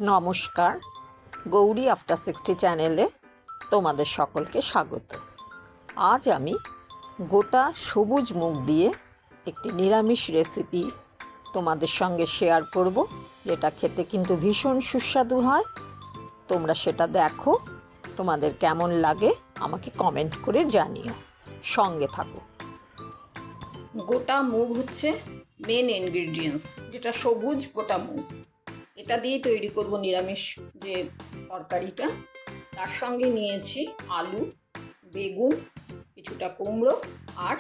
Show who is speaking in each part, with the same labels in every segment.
Speaker 1: নমস্কার, গৌরী আফটার 60 চ্যানেলে তোমাদের সকলকে স্বাগত। আজ আমি গোটা সবুজ মুগ দিয়ে একটি নিরামিষ রেসিপি তোমাদের সঙ্গে শেয়ার করব, যেটা খেতে কিন্তু ভীষণ সুস্বাদু হয়। তোমরা সেটা দেখো, তোমাদের কেমন লাগে আমাকে কমেন্ট করে জানিও। সঙ্গে থাকো। গোটা মুগ হচ্ছে মেন ইনগ্রিডিয়েন্টস, যেটা সবুজ গোটা মুগ। এটা দিয়েই তৈরি করব নিরামিষ যে তরকারিটা। তার সঙ্গে নিয়েছি আলু, বেগুন, কিছুটা কুমড়ো আর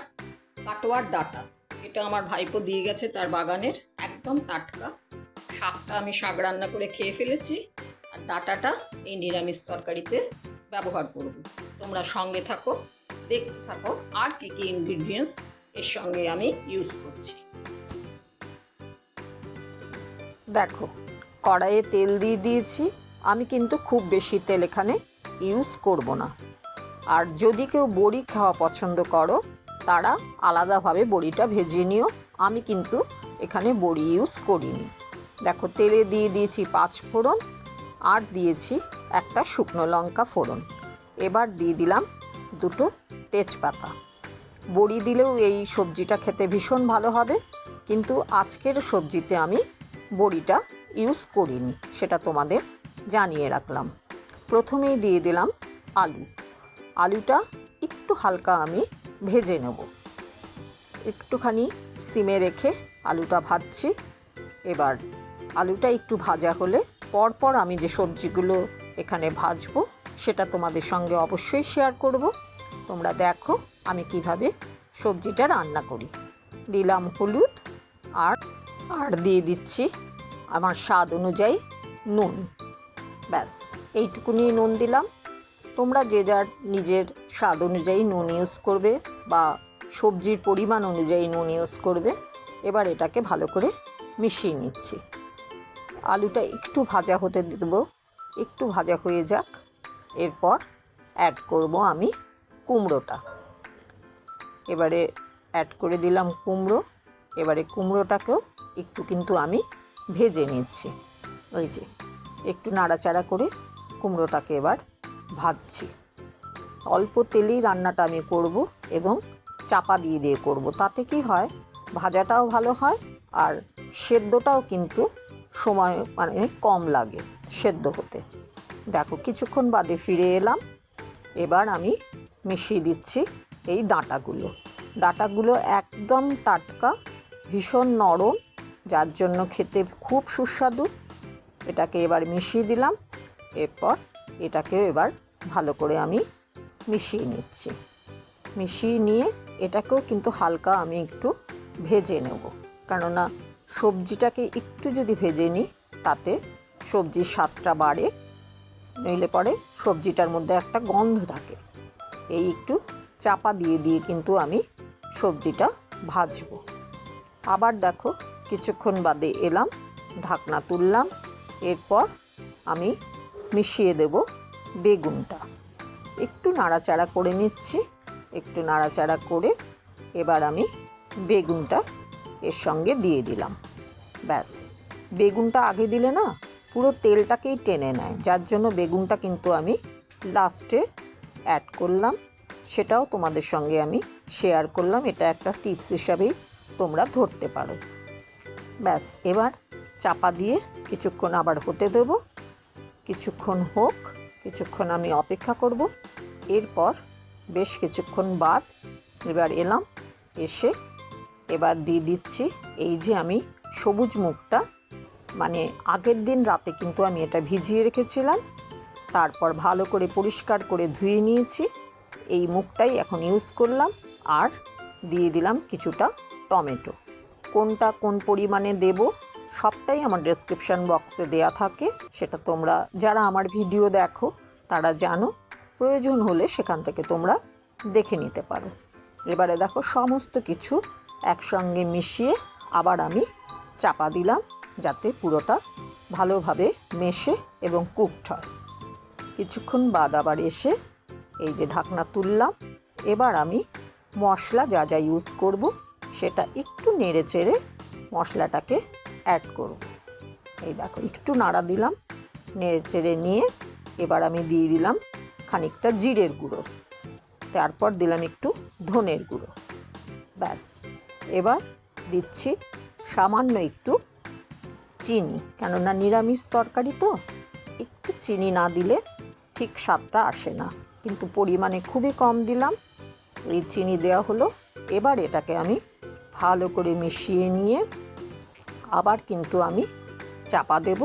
Speaker 1: কাটোয়ার ডাঁটা। এটা আমার ভাইপো দিয়ে গেছে তার বাগানের, একদম টাটকা। শাকটা আমি শাক রান্না করে খেয়ে ফেলেছি, আর ডাঁটাটা এই নিরামিষ তরকারিতে ব্যবহার করব। তোমরা সঙ্গে থাকো, দেখতে থাকো আর কী কী ইনগ্রিডিয়েন্টস এর সঙ্গে আমি ইউজ করছি। দেখো, কড়াইয়ে তেল দিয়ে দিয়েছি। আমি কিন্তু খুব বেশি তেল এখানে ইউজ করব না। আর যদি কেউ বড়ি খাওয়া পছন্দ করো, তারা আলাদাভাবে বড়িটা ভেজে নিও। আমি কিন্তু এখানে বড়ি ইউজ করিনি। দেখো, তেলে দিয়ে দিয়েছি 5 ফোড়ন আর দিয়েছি একটা শুকনো লঙ্কা ফোড়ন। এবার দিয়ে দিলাম 2 তেজপাতা। বড়ি দিলেও এই সবজিটা খেতে ভীষণ ভালো হবে, কিন্তু আজকের সবজিতে আমি বড়িটা ইউজ করিনি, সেটা তোমাদের জানিয়ে রাখলাম। প্রথমেই দিয়ে দিলাম আলু। আলুটা একটু হালকা আমি ভেজে নেব। একটুখানি সিমে রেখে আলুটা ভাজছি। এবার আলুটা একটু ভাজা হলে পরপর আমি যে সবজিগুলো এখানে ভাজবো সেটা তোমাদের সঙ্গে অবশ্যই শেয়ার করব। তোমরা দেখো আমি কিভাবে সবজিটা রান্না করি। দিলাম হলুদ আর দিয়ে দিচ্ছি আমার স্বাদ অনুযায়ী নুন। ব্যাস, এইটুকুনি নুন দিলাম। তোমরা যে যার নিজের স্বাদ অনুযায়ী নুন ইউজ করবে বা সবজির পরিমাণ অনুযায়ী নুন ইউজ করবে। এবার এটাকে ভালো করে মিশিয়ে নিচ্ছি। আলুটা একটু ভাজা হতে দেবো, একটু ভাজা হয়ে যাক। এরপর অ্যাড করব আমি কুমড়োটা। এবারে অ্যাড করে দিলাম কুমড়ো। এবারে কুমড়োটাকেও একটু কিন্তু আমি ভেজে নিচ্ছি। ওই যে একটু নাড়াচাড়া করে কুমড়োটাকে এবার ভাজছি। অল্প তেলেই রান্নাটা আমি করব এবং চাপা দিয়ে দিয়ে করব। তাতে কি হয়, ভাজাটাও ভালো হয় আর সেদ্ধটাও কিন্তু সময় কম লাগে সেদ্ধ হতে। দেখো, কিছুক্ষণ বাদে ফিরে এলাম। এবার আমি মিশিয়ে দিচ্ছি এই ডাঁটাগুলো একদম টাটকা, ভীষণ নরম, যার জন্য খেতে খুব সুস্বাদু। এটাকে এবার মিশিয়ে দিলাম। এরপর এটাকেও এবার ভালো করে আমি মিশিয়ে নিচ্ছি। মিশিয়ে নিয়ে এটাকেও কিন্তু হালকা আমি একটু ভেজে নেব, কেননা সবজিটাকে একটু যদি ভেজে নিই তাতে সবজির স্বাদটা বাড়ে, নইলে পরে সবজিটার মধ্যে একটা গন্ধ থাকে। এই একটু চাপা দিয়ে দিয়ে কিন্তু আমি সবজিটা ভাজবো। আবার দেখো, কিছুক্ষণ বাদে এলাম, ঢাকনা তুললাম। এরপর আমি মিশিয়ে দেব বেগুনটা। একটু নাড়াচাড়া করে নিচ্ছি। একটু নাড়াচাড়া করে এবার আমি বেগুনটা এর সঙ্গে দিয়ে দিলাম। ব্যাস, বেগুনটা আগে দিলে না পুরো তেলটাকেই টেনে নেয়, যার জন্য বেগুনটা কিন্তু আমি লাস্টে অ্যাড করলাম। সেটাও তোমাদের সঙ্গে আমি শেয়ার করলাম। এটা একটা টিপস হিসাবেই তোমরা ধরতে পারো। ব্যাস, এবার চাপা দিয়ে কিছুক্ষণ আবার হতে দেব। কিছুক্ষণ হোক, কিছুক্ষণ আমি অপেক্ষা করব। এরপর বেশ কিছুক্ষণ বাদ এবার এলাম। এসে এবার দিয়ে দিচ্ছি এই যে আমি সবুজ মুগটা, আগের দিন রাতে কিন্তু আমি এটা ভিজিয়ে রেখেছিলাম। তারপর ভালো করে পরিষ্কার করে ধুয়ে নিয়েছি। এই মুগটাই এখন ইউজ করলাম। আর দিয়ে দিলাম কিছুটা টমেটো। কোনটা কোন পরিমাণে দেব সবটাই আমার ডেসক্রিপশান বক্সে দেয়া থাকে। সেটা তোমরা যারা আমার ভিডিও দেখো তারা জানো। প্রয়োজন হলে সেখান থেকে তোমরা দেখে নিতে পারো। এবারে দেখো, সমস্ত কিছু একসঙ্গে মিশিয়ে আবার আমি চাপা দিলাম, যাতে পুরোটা ভালোভাবে মেশে এবং কুকড হয়। কিছুক্ষণ বাদ আবার এসে এই যে ঢাকনা তুললাম। এবার আমি মশলা যা যা ইউজ করব সেটা একটু নেড়ে চেড়ে মশলাটাকে অ্যাড করব। এই দেখো, একটু নাড়া দিলাম। নেড়ে চেড়ে নিয়ে এবার আমি দিয়ে দিলাম খানিকটা জিরের গুঁড়ো, তারপর দিলাম একটু ধনের গুঁড়ো। ব্যাস, এবার দিচ্ছি সামান্য একটু চিনি, কেননা নিরামিষ তরকারি তো একটু চিনি না দিলে ঠিক স্বাদটা আসে না, কিন্তু পরিমাণে খুবই কম দিলাম। এই চিনি দেওয়া হলো। এবার এটাকে আমি ভালো করে মিশিয়ে নিয়ে আবার কিন্তু আমি চাপা দেব,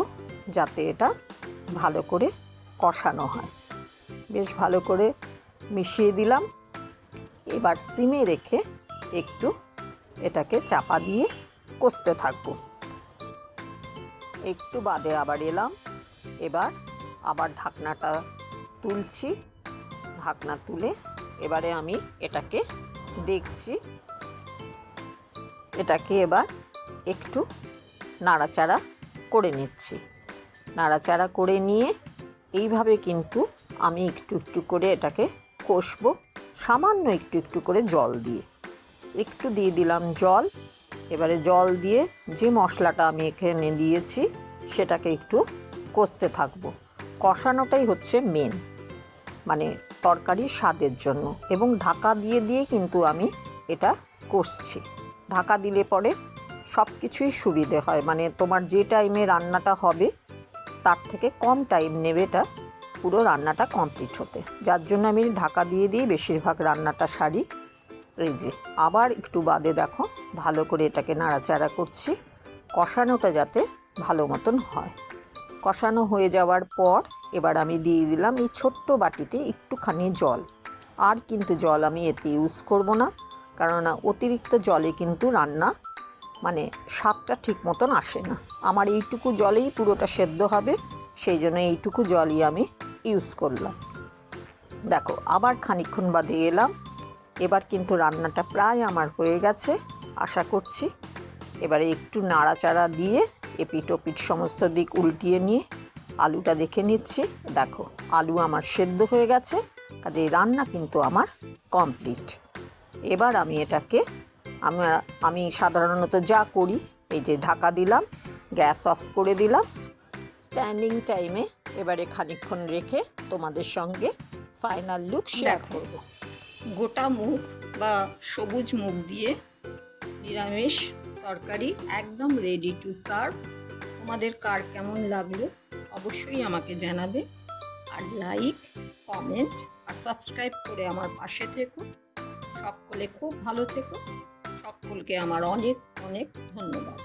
Speaker 1: যাতে এটা ভালো করে কষানো হয়। বেশ ভালো করে মিশিয়ে দিলাম। এবার সিমে রেখে একটু এটাকে চাপা দিয়ে কষতে থাকবো। একটু বাদে আবার এলাম, এবার আবার ঢাকনাটা তুলছি। ঢাকনা তুলে এবারে আমি এটাকে দেখছি, এটাকে এবার একটু নাড়াচাড়া করে নিচ্ছি। নাড়াচাড়া করে নিয়ে এইভাবে কিন্তু আমি একটু একটু করে এটাকে কষবো, সামান্য একটু একটু করে জল দিয়ে। একটু দিয়ে দিলাম জল। এবারে জল দিয়ে যে মশলাটা আমি এখানে দিয়েছি সেটাকে একটু কষতে থাকবো। কষানোটাই হচ্ছে মেন, মানে তরকারির স্বাদের জন্য, এবং ঢাকা দিয়ে দিয়ে কিন্তু আমি এটা কষছি। ঢাকা দিলে পরে সব কিছুই সুবিধে হয়, মানে তোমার যে টাইমে রান্নাটা হবে তার থেকে কম টাইম নেবে এটা পুরো রান্নাটা কমপ্লিট হতে, যার জন্য আমি ঢাকা দিয়ে দিয়ে বেশিরভাগ রান্নাটা সারি। এই যে আবার একটু বাদে দেখো ভালো করে এটাকে নাড়াচাড়া করছি, কষানোটা যাতে ভালো মতন হয়। কষানো হয়ে যাওয়ার পর এবার আমি দিয়ে দিলাম এই ছোট্ট বাটিতে একটুখানি জল। আর কিন্তু জল আমি এতে ইউজ করব না, কেননা অতিরিক্ত জলে কিন্তু রান্না মানে স্বাদটা ঠিক মতন আসে না। আমার এইটুকু জলেই পুরোটা সেদ্ধ হবে, সেই জন্য এইটুকু জলই আমি ইউজ করলাম। দেখো আবার খানিকক্ষণ বাদে এলাম, এবার কিন্তু রান্নাটা প্রায় আমার হয়ে গেছে আশা করছি। এবারে একটু নাড়াচাড়া দিয়ে এপিঠ ওপিঠ সমস্ত দিক উল্টিয়ে নিয়ে আলুটা দেখে নিচ্ছি। দেখো আলু আমার সেদ্ধ হয়ে গেছে, কাজেই রান্না কিন্তু আমার কমপ্লিট। এবার আমি এটাকে আমি সাধারণত যা করি, এই যে ঢাকা দিলাম, গ্যাস অফ করে দিলাম, স্ট্যান্ডিং টাইমে এবারে খানিকক্ষণ রেখে তোমাদের সঙ্গে ফাইনাল লুক শেয়ার করব।
Speaker 2: গোটা মুগ বা সবুজ মুগ দিয়ে নিরামিষ তরকারি একদম রেডি টু সার্ভ। তোমাদের কার কেমন লাগলো অবশ্যই আমাকে জানাবে, আর লাইক, কমেন্ট আর সাবস্ক্রাইব করে আমার পাশে থেকো। সকলে খুব ভালো থেকো। সকলকে আমার অনেক অনেক ধন্যবাদ।